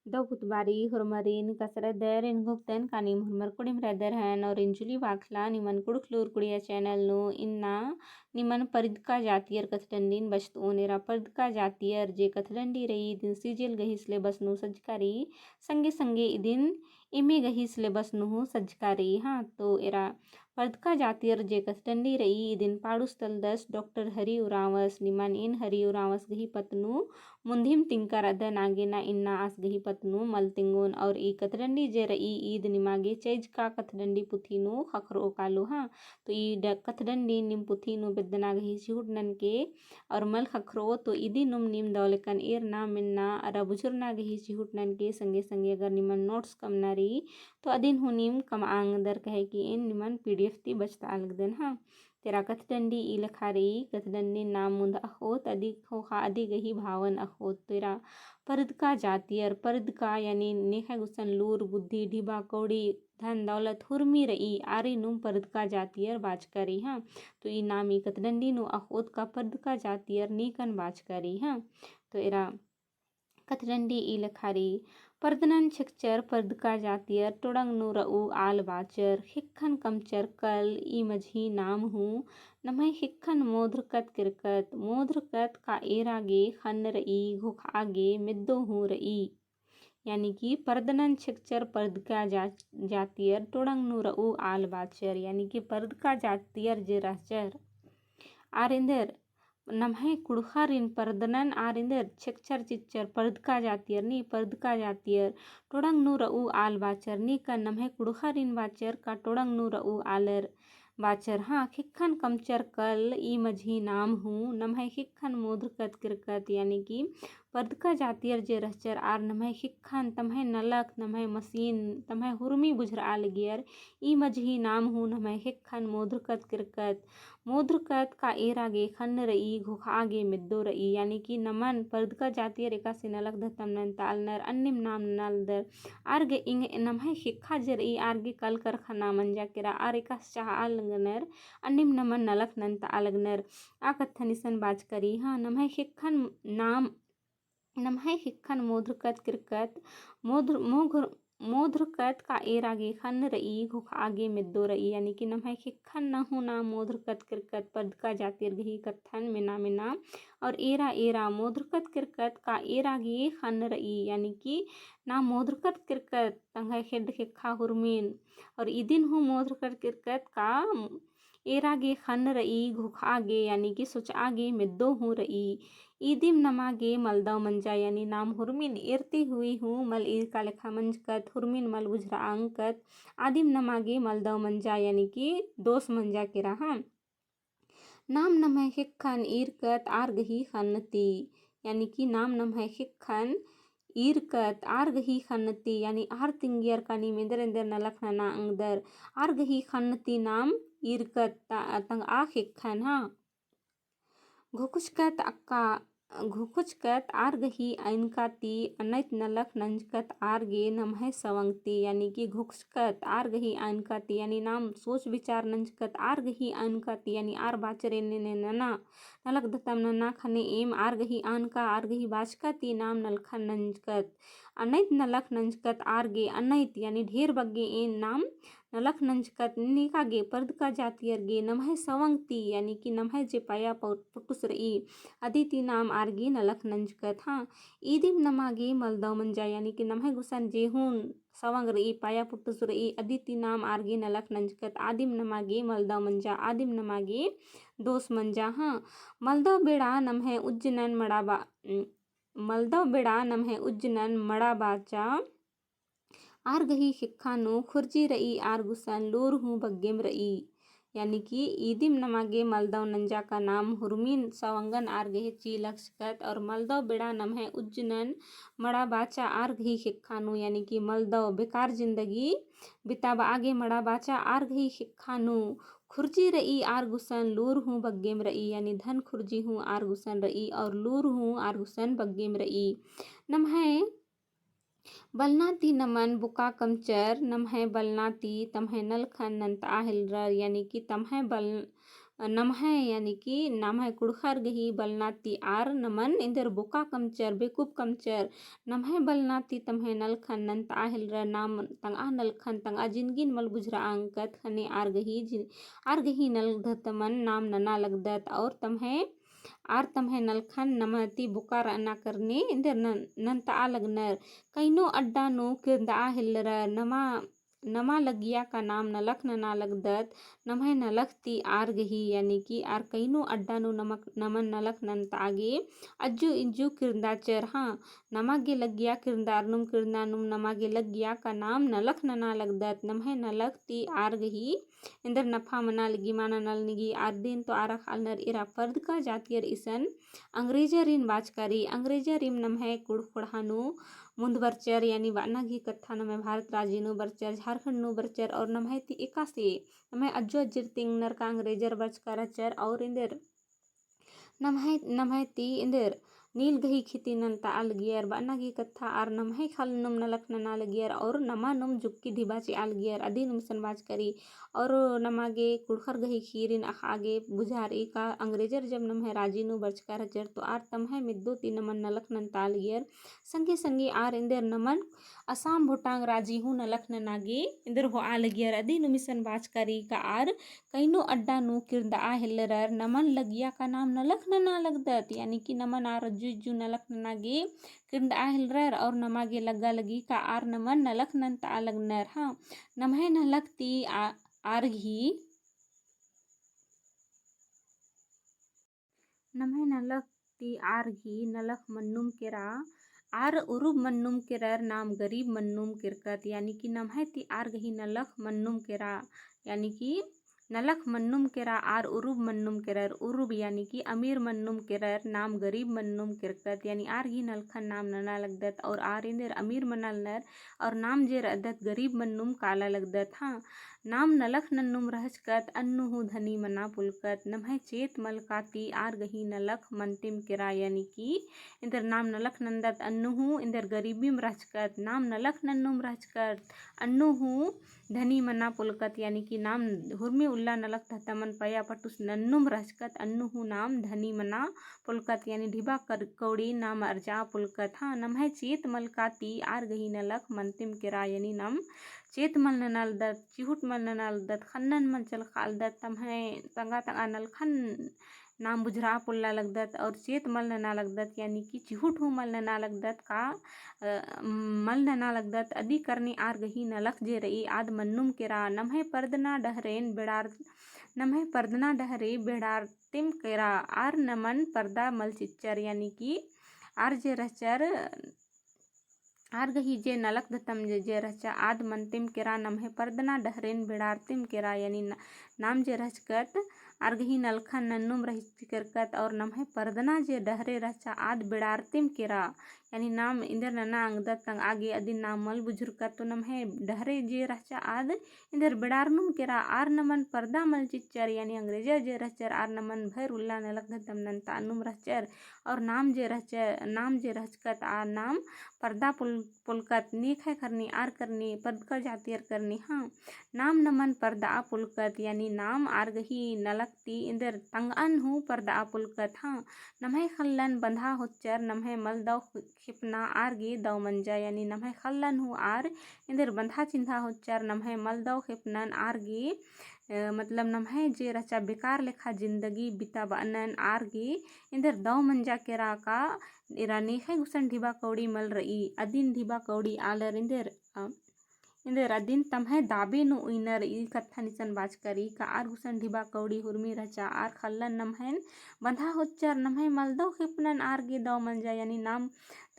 Daw kutbari hurmarin kasradar in gukten kanim hurmar kudim radar han और इंजुली वाखला निमन कुड़ुखलूर कुड़िया channel नु इन्ना निमन परिदका जातियर कथडंडीन बस्तु नेरा परिदका जातियर जे कथडंडी रही दिन सीजेल गहिसले बसनु सज्जकारी संगे संगे इदिन इमे गहिसले बसनु सज्जकारी हाँ तो एरा परिदका जातियर जे कथडंडी रही इदिन पाड़ुस्तल दस डॉक्टर हरि उरावस निमन इन हरि उरावस गही पतनु ಮುಂದಿಂ ತಿಂಕರದ ನಾಗೇನ ಇನ್ನ ಆಸ್ಗಹಿ ಪತ್ನು ಮಲ್ತಿಂಗೋನ್ और ई कथडंडी जे रई ईद निमागे चैज का कथडंडी पुथीनु खखरो कालो हाँ तो ई कथडंडी निम पुथीनु बेदना गही सिहुटनन के और मल खखरो तो इदी नुम निम दौलकन एर ना मिन्ना अरा बुजुर्ना गही सिहुटनन के संगे संगे अगर निमन नोट्स कम नारी तो अदिन हुनिम कम आंग दर कहे कि इन निमन पीडीएफ ती बचता अलग दिन हाँ तेरा कथडंडी ई लखारी कथडंडी नाम मुंद अखोत अधिक होखा अधिक ही भावन अखोत तेरा परदका जातियर परदका यानी नेखा गुसन लूर बुद्धि ढिबा कौड़ी धन दौलत हुरमी रई आरे नुम परदका जातियर बाज करी हाँ तो ई नामी कथडंडी नु अखोत का परदका जातियर नीकन बाज करी हाँ तो एरा कथडंडी ई लखारी पर्दनन छिकचर पर्दका जातियर टोड़ंग नु रऊ आल बाचर हिक्खन कमचर कल ई मझी नाम हूँ नमय हिक्खन मोध्रकत किरकत मोध्रकत का एरागे खन रई घुख आगे मिद्दो हूँ रई यानी कि पर्दनन छिकचर पर्दका जातियर टोड़ंग नु रऊ आल बाचर यानी कि पर्दका जातियर जे रहचर आरिंदर नम्हे कुड़खारिन पर्दनन आरिंदर छिकचर चिच्चर पर्दका जातियर नी पर्दका जातियर टोड़ंग नु रऊ आल बाचर नी का नम्हे कुड़खारिन बाचर का टोड़ंग नु रऊ आलर बाचर हाँ खिक्खन कमचर कल ई मझी नाम हूँ नम्हे खिक्खन मोद्रकत किरकत यानी कि पर्दका जातियर जे रहचर आर नम्हे खिक्खन तम्हे नलक नम्हे मशीन तम्हे हुरमी बुझर आल गियर ई मझी नाम हूँ नम्हे खिक्खन मोद्रकत किरकत मोद्रकत का एरागे खन रई घुख आगे मिद्दो रई यानी कि नमन पर्दका जातियर एका से नलक धतम नन तालनर अन्निम नाम नलदर आर्गे इंग नम्हे खिक्खा जे रई आर्गे कल कर खना मंजा केरा आर एका चाह आलगनर अन्निम नमन नलक नन तालगनर आ कथनिसन बाज करी हाँ नम्हे खिक्खन नाम नम्हे हिक्खन मोध्रकत किरकत मोध्रकत का एरागे खन रई घुख आगे मिद्दो रई यानी कि नम्हे हिक्खन न हूँ ना मोध्रकत किरकत पर्दका जातिर गही कथन मिना मिना और एरा एरा मोध्रकत किरकत का एरागे खन रई यानी कि ना मोध्रकत किरकत तंगे खेड खिक्खा हुरमीन और इदिन हूँ मोध्रकत किरकत का एरागे खन रई घुख आगे यानी कि सुच आगे मिद्दो हूँ रई ईदिम नमागे मलदव मंजा यानी नाम हुरमिन एरती हुई हूँ मल ईर का लेखा मंजकत हुरमिन मल बुझरा अंकत आदिम नमागे मलदव मंजा यानी कि दोष मंजा के रहा नाम नम्हे हिक्खन ईरकत आर्गही खन्नती यानी कि नाम नम्हे हिक्खन ईरकत आर्गही खन्नती यानी आर तिंगियर का निमेंदर इंदर नलखना ना अंगदर आर्गही खन्नती नाम ईरकत तंग आ हिक्खन हाँ घुकुचकत अक्का घुकुचकत आर्गही ऐनकाती अनैत नलख नंजकत आर्गे नम्हे सवंगती यानी कि घुकुचकत आर्गही ऐनकाती यानी नाम सोच विचार नंजकत आर्गही ऐनकाती यानी आर बाचरे ने नना नलक दतम नना खने एम आर्गही आनका आर्गही बाचकाती नाम नलखन नंजकत अनैत नलख नंजकत आर्गे अनैत यानी ढेर बग्गे एन नाम नलख नंजकत निकागे पर्दका जातियर गे नम्हे सवंगती यानी कि नम्हे जे पाया पुटुस रई अदिति नाम आर्गे नलख नंजकत हाँ ईदिम नमागे मलदव मंजा यानी कि नम्हे गुसन जेहून सवंग रई पाया पुटुस रई अदिति नाम आर्गे नलख नंजकत आदिम नमागे मलदव मंजा आदिम नमागे दोष मंजा हाँ मलदव बेड़ा नम्हे उज्जनन मड़ाबा मलदव बेड़ा नम्हे उज्जनन मड़ा बाचा आर्गही हिक्खानु खुर्जी रई आर्गुसन लूर हूँ बग्गेम रई यानी कि ईदिम नमागे मलदव नंजा का नाम हुरमीन सवंगन आर्गहे चीलक्षकत और मलदव बेड़ा नम्हे उज्जनन मड़ा बाचा आर्गही हिक्खानु यानी कि मलदव बेकार जिंदगी बिताब आगे मड़ा बाचा आर्गही हिक्खानु खुर्जी रई आर्गुसन लूर हूँ बग्गेम रई यानी धन खुर्जी हूँ आर्गुसन रई और लूर हूँ आर्गुसन बग्गेम रई नम्हे बलनाती नमन बुका कमचर नम्हे बलनाती तम्हे नलखन नंत आहिलर यानी कि तम्हे नमः यानी कि नमः कुड़खर गही बलनाती आर नमन इंदर बोका कमचर बेकूब कमचर नमः बलनाती तमहे नलखन नंत आहिलर नाम तंगा नलखन तंगा जिनगिन मल बुझरा अंकत खने आर गही नल धतमन नाम नना लगदत और तमहे आर तमहे नलखन नमहती बुकार अना करने इंदर नंत आ लगनर कईनो अड्डा नो किरदा हिलर नमा नमा लगिया का नाम नलख नना लगदत नमः नलखती आर गही यानी कि आर कईनो अड्डा नो नमक नमन नलख नंत आगे अज्जू इंजू किरदाचर हाँ नमागे लगिया किरदारनुम किरदानुम नमागे लगिया का नाम नलख नना लगदत नमः नलखती आर गही इंदर नफा मना लगी माना नल निगी आर दिन तो आरख अलनर इरा पर्द का जातियर इसन अंग्रेजरिन बाचकारी अंग्रेजरिम नमः कुड़हानु मुंद बरचर यानी वानागी कथा नमः भारत राज्यनु बरचर झारखंड नु बरचर और नमः ती एकासे नमः अज्जो अज्जर तिंग नर का अंग्रेजर बचकारचर और इंदर नमः ती इंदर नील गही खिती नंता आलगियर बानागी कथा आर नमः खाल नुम नलक नना लगियर और नमा नुम जुक्की ढिबाची आलगियर अधी नुम सनबाज करी और नमागे कुड़खर गही खीरिन आगे बुझारी का अंग्रेजर जब नमः राजी नु बचकार चर तो आर तमह मिद्दो ती नमन नलक नंता आलगियर संगे संगे आर इंदर नमन असम भूटांग राजी हूँ नलख ननागे इंदर हो आलगियर अधी नुमिसन बाचकारी का आर कईनो अड्डा नु किरदा आ हिल्लरर नमन लगिया का नाम नलख नना लगदत यानी कि नमन आर जुजू नलख ननागे किरदा आ हिल्लरर और नमागे लग्गा लगी का आर नमन नलख नंता आ लगनर हाँ नमः नलखती आर ही नमः नलखती आर ही नलख मन्नुम केरा आर उरुब मन्नुम केरर नाम गरीब मन्नुम किरकत यानी कि नमः ती आर गही नलख मन्नुम केरा यानी कि नलख मन्नुम केरा आर उरुब मन्नुम केरर उरुब यानी कि अमीर मन्नुम केरर नाम गरीब मन्नुम किरकत यानी आर ही नलखन नाम नना लगदत और आर इंदर अमीर मनाल नर और नाम जेर अदत गरीब मन्नुम काला लगदत हाँ नाम नलख नन्नुम रहचकत अन्नु धनी मना पुलकत नमः चेत मलकाती आर गही नलख मंतिम केरा यानी कि इंदर नाम नलख नंदत अन्नु इंदर गरीबीम रहचकत नाम नलख नन्नुम रहचकत अन्नु धनी मना पुलकत यानी कि नाम हुर्मी उल्ला नलक धतमन पया पटुस नन्नुम रहचकत अन्नु नाम धनी मना पुलकत यानी ढिबा कौड़ी नाम अर्जा पुलकत हाँ नमः चेत मलकाती आर गही नलक मंतिम केरा यानी नम चेत मल ननाल दत चिहुट मल ननाल दत खन्नन मन चल खाल दत तमह तंगा तंगा नल खन नाम बुझरा पुल्ला लगदत और चेत मल नना लगदत यानी कि चिहुट हूँ मल नना लगदत का मल नना लगदत अदी करनी आर गही नलख जे रही आद मन्नुम केरा नमः पर्दना डहरेन बेड़ार नमः पर्दना डहरे बेड़ार तिम केरा आर नमन पर्दा मल चिच्चर यानी कि आर जे रहचर आर गही जे नलक दतम जे रहचा आद मंतिम केरा नमः पर्दना डहरेन बेड़ारतिम केरा यानी नाम जे रहचकत आर गही नलखन नन्नुम रही करकत और नमः पर्दना जे डहरे रहचा आद बेड़ारतिम केरा यानी नाम इंदर नना अंगदत तंग आगे अदिन नाम मल बुजुर्कत तो नमः डहरे जे रहचा आद इंदर बेड़ारनुम केरा आर नमन पर्दा मल चिच्चर यानी अंग्रेजर जे रहचर आर नमन भैर उल्ला नलक दतम नंता अन्नुम रहचर और नाम जे रहचकत आर नाम पर्दा पुलकत नीक है करनी आर करनी पर्द का जातियर करनी हाँ नाम नमन पर्दा पुलकत यानी नाम आर गही नलकती इंदर तंगअन हूँ पर्दा पुलकत हाँ नमः खल्लन बंधा होच्चर नमः मल दौ खिपना आर गे दौ मंजा यानी नमः खल्लन हूँ आर इंदर बंधा चिंधा होच्चर नमः मल दौ खिपनन आर गे मतलब नमः जे रचा बेकार लेखा जिंदगी बिता बनन आर गे इंदर दौ मंजा केरा का इरा नेखे गुसन ढिबा कौड़ी मल रही अदिन ढिबा कौड़ी आलर इंदर अदिन तमह दाबे नु उइनर ई कथा निसन बाज करी का आर गुसन ढिबा कौड़ी हुर्मी रचा आर खल्लन नमहन बंधा होच्चर नमह मलदौ खिपनन आर गे दौ मंजा यानी नाम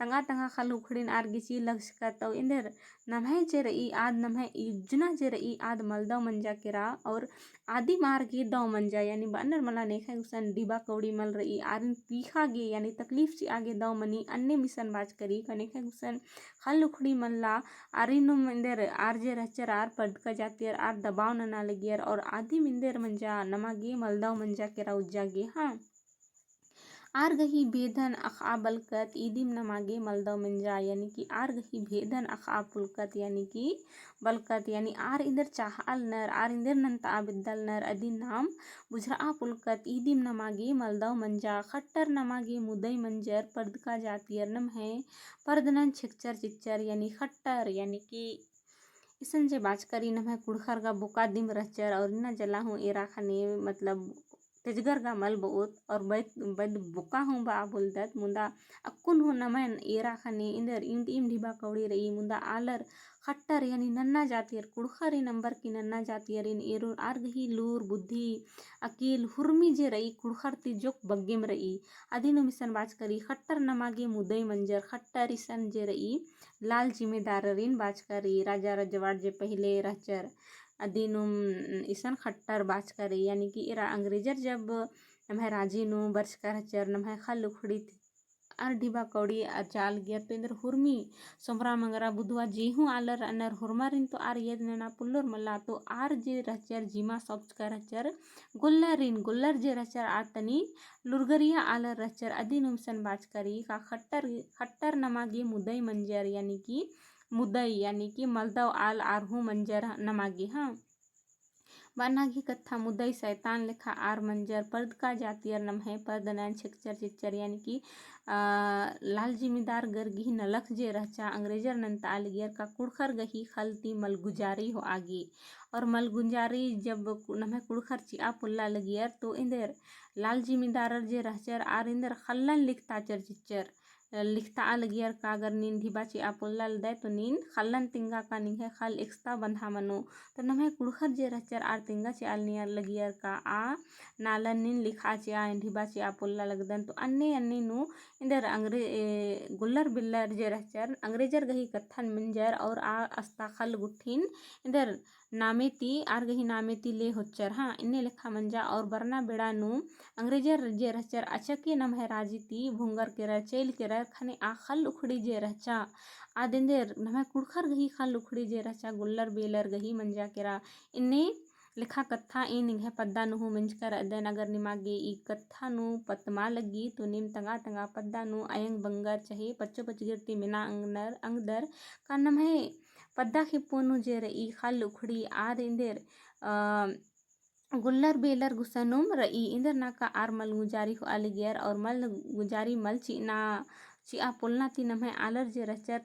तंगा तंगा खल उखड़िन आर गिची लग सकत इंदर नमह जे रही आद नमह इजना जे रही आद मलदौ मंजा केरा और आदि मार गे दौ मंजा यानी बन्नर मला नेखा गुसन ढिबा कौड़ी मल रही आरिन पीखा गे यानी तकलीफ ची आगे दौ मनी अन्य मिसन बाज करी कनेखा गुसन खल उखड़ी मल्ला आरिनुम इंदर आर जे रहचर आर पद का जातियर आर दबाव नना लगियर और आदि मिंदर मंजा नमागे मलदौ मंजा केरा उज्जागे हाँ आर्गही भेदन अखा बलकत ईदिम नमागे मलदव मंजा, यानी कि आर्गही भेदन अखा पुलकत यानी कि बलकत यानी आर इंदर चाहल नर आर इंदर नंता बिद्दल नर अदी नाम बुझरा पुलकत ईदिम नमागे मलदव मंजा खट्टर नमागे मुदई मंजर पर्दका जातियर नम है पर्दनन छिकचर चिच्चर यानी खट्टर यानी कि इसन जे बाच करी नम है कुड़खर का बुका दिम रहचर और इना जला हूँ एरा खाने मतलब तेजगर का मल बहुत और बैद बुका हूँ बा बोलदत मुंदा अक्कुन हो नमन एरा खाने इंदर इम ढिबा कौड़ी रही मुंदा आलर खट्टर यानी नन्ना जातियर कुड़खर नंबर की नन्ना जातियर इन एरो आर्गही लूर बुद्धि अकील हुर्मी जे रही कुड़खर ती जोक बग्गेम रही अदिनो मिसन बाच करी खट्टर नमागे मुदई मंजर खट्टर इसन जे रही लाल जिम्मेदार रिन बाच करी राजा रजवाड़ जे पहले रहचर अदिनुम इसन खट्टर बाच करी यानी कि इरा अंग्रेजर जब नम्हे राजी नु बर्ष कर चर नम्हे खल उखड़ी आर ढिबा कौड़ी चाल गियर तो इंदर हुर्मी सोमरा मंगरा बुधवा जेहू आलर अनर हुरमारिन तो आर यद नना पुल्लोर मल्ला तो आर जे रहचर जीमा सब्ज कर रहचर गुल्लर जे रहचर आर तनी लुरगरिया आलर रहचर अदी नुमसन बाच करी का खट्टर नमागे मुदई मंजर यानी कि मुदई यानी कि मलदव आल आरहू मंजर नमागे हाँ बानागी कत्था मुदई शैतान लेखा आर मंजर पर्द का जातियर नम है पर्दनन छिकचर चिच्चर यानी कि लाल जिम्मेदार गरगी नलख जे रहचा अंग्रेजर नंता आलगियर का कुड़खर गही खलती मलगुजारी हो आगे और मलगुजारी जब नम्हे कुड़खर चिया पुल्ला लगियर तो इंदर लाल जिम्मेदार जे रहचर आर इंदर खल्लन लिखता चर चिच्चर लिखता अलगियर का अगर नीन ढिबा चिया पुल्ला दे तो नीन खल्लन तिंगा का निंगे खल एक्स्ता बंधा मनो तो नम्हे कुड़खर जे रहचर आर तिंगा चियाल नियर लगियर का आ नालन नीन लिखा चिया ढिबा चिया पुल्ला लगदन तो अन्ने नु इंदर गुल्लर बिल्लर जे रहचर अंग्रेजर गही कत्थन मिंजर और आ अस्ता खल गुट्ठिन इंदर नामेती आर गही नामेती ले होच्चर हाँ इन्ने लिखा मंजा और बरना बेड़ा नु अंग्रेजर जे रहचर अचके नम्हे राजी ती भुंगर केरर चेल केरर खने आ खल उखड़ी जे रहचा आदिंदेर नम्हे कुड़खर गही खल उखड़ी जे रहचा गुल्लर बेलर गही मंजा केरा इन्ने लिखा कत्था इन निघे पद्दा नुहु मिंजकर अदन अगर निमागे ई कत्था नु पतमा लगी तो निम तंगा तंगा पद्दा नु अयंग बंगर चहे पच्चो पचगिरती मिना अंगदर का नम्हे पद्दा खिपोनु जे रई खल उखड़ी आद इंदेर गुल्लर बेलर गुसनुम रई इंदर ना का आर मल गुजारी हो आलिगियर और मल गुजारी मल चिया पुलना ती नम्हे आलर जे रहचर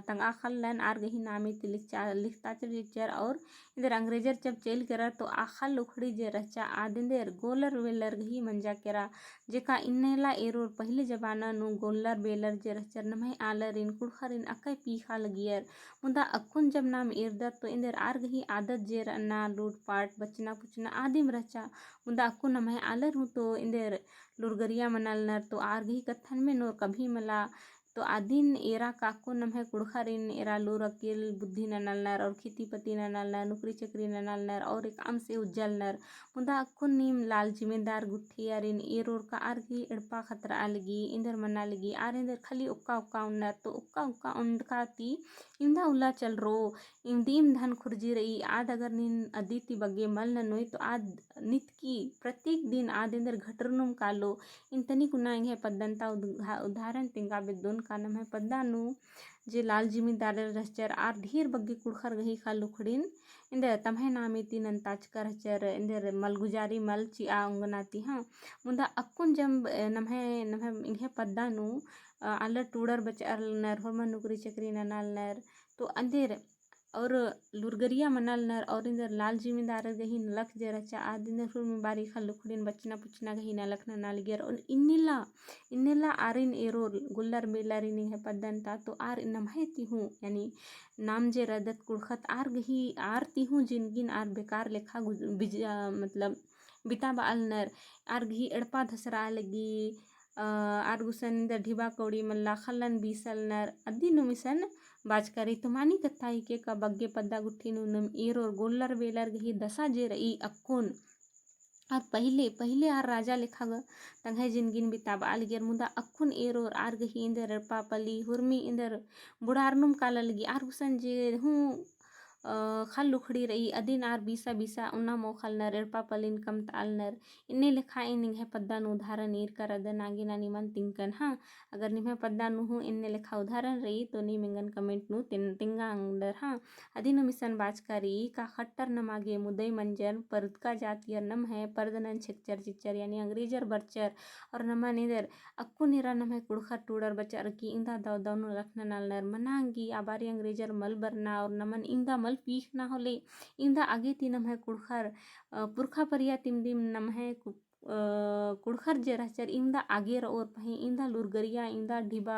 तंगा खल्लन आर गही नामे ती लिखता चर और इंदर अंग्रेजर जब चेल करा तो आखल उखड़ी जे रहचा आदिंदेर गोलर वेलर गही मंजा केरा जेका इन्नेला एरोर पहले जमाना नु गोलर बेलर जे रहचर नम्हे आलर इन कुड़खर इन अकै पीखा लगियर मुदा अक्कुन जब नाम एरदत तो इंदर आर गही आदत जे रना लूटपाट बचना पुचना आदिम रहचा मुदा अक्कुन नम्हे आलर हूँ तो इंदर लुरगरिया मनल नर तो आर गही कत्थन में नोर कभी मला तो आदिन एरा काको नम्हे कुड़खर इन एरा लूर अकील बुद्धि ननल नर और खेती पति ननल नर नौकरी चकरी ननल नर और एक आम से उज्जल नर मुदा अक्कुन नीम लाल जिम्मेदार गुट्ठी यार इन एरोर का आर की इड़पा खतरा अलगी इंदर मना लगी आर इंदर खाली उक्का उक्का उन्नर तो उक्का उक्का उंडका ती इंदा उला चल रो इंदीम धन खुरजी रही आद अगर नीन अदिति बगे मल न नोई तो आद नित की प्रत्येक दिन आद इंदर घटरनुम कालो इन तनी कुना इंगे पद्दंता उदाहरण तिंगा बिद्दोन का नम है पद्दानु जे लाल जिम्मेदार रहचर आर ढेर बग्गे कुड़खर गही खल उखड़िन इंदर तम्हे नामे ती नंताच कर रहचर इंदर मलगुजारी मल चिया उंगनाती हाँ मुदा अक्कुन जब नम्हे इंगे पद्दानु आलर टूडर बचार नर होरमा नौकरी चकरी ननाल नर तो अंधेर और लुरगरिया मनल नर और इंदर लाल जिम्मेदार गही नलख जे रचा आद इंदर हुर में बारी खल लुखड़िन बचना पुचना गही नलख ननाल गियर और इन्निला आरिन एरोर गुल्लर बेलर इन है पद्दनता तो आर नम्हे तिहूँ यानी नाम जे रदत कुड़खत आर गही आर तिहूँ जिनगिन आर बेकार लेखा मतलब बिता बाल नर आर गही एड़पा धसरा लगी आर गुसन इंदर ढिबा कौड़ी मल्ला खल्लन बीसल नर अद्दी नुमिसन बाजकरी तुमानी कत्थाई के का बग्गे पद्दा गुट्ठी नूनम एरोर गोल्लर बेलर गही दशा जे रई अक्कुन और पहले आर राजा लेखा तंगे जिनगिन बिताब आलगियर मुदा अक्कुन एरोर आर गही इंदर पापली हुर्मी इंदर बुढ़ारनुम काला लगी आर गुसन जे हूँ खल लुखड़ी रही अदिन आर बीसा बीसा उन्ना मोखल नर एड़पा पलिन कम ताल नर इन्ने लेखा इन निघे पद्दान उदाहरण ईर कर अदन आगे ना निमन तिंकन हाँ अगर निमे पद्दान हूँ इन्ने लेखा उदाहरण रही तो नी मिंगन कमेंट नु तिंगा अंदर हाँ अदिन मिसन बाजकारी का खट्टर नमागे मुदई मंजन परदका जातियर नम है परदनन छिक्चर चिच्चर यानी अंग्रेजर बर्चर और नमन इधर अक्कू निरा नम है कुड़खर टूडर बचार की इंदा दाव दावनु रखना नालनर मनांगी आबारी अंग्रेजर मल बरना और नमन इंदा मल पीख ना होले इंदा आगे ती नम है कुड़खर पुरखा परिया तिमदिम नम है कुड़खर जराचर इंदा आगे और पही इंदा लुरगरिया इंदा ढिबा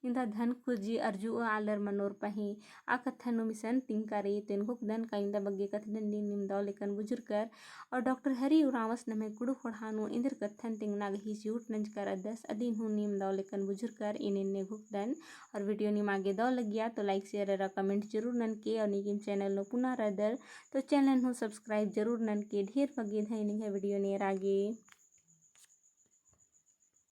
इंदा धन खुजी अर्जु आलर मनोर पही आ कथन मिसन तिंकारी तेनहुक दन का इंदा बग्गे कथन दिन निमदाव लेकन बुजुर्गर और डॉक्टर हरी उरावस नमे कुड़ु खोड़ानु इंदर कथन तिंगना गही झूठ नंज कर अदस अदीन हूँ निमदाव लेकन बुजुर्गर इन्ने घुकदन और वीडियो निम आगे दाव लग गया तो लाइक शेयर और कमेंट जरूर नन के और निगिम चैनल नो पुनः रदर तो चैनल हूँ सब्सक्राइब जरूर नन के ढेर बगे धैनिंग है वीडियो नेर आगे।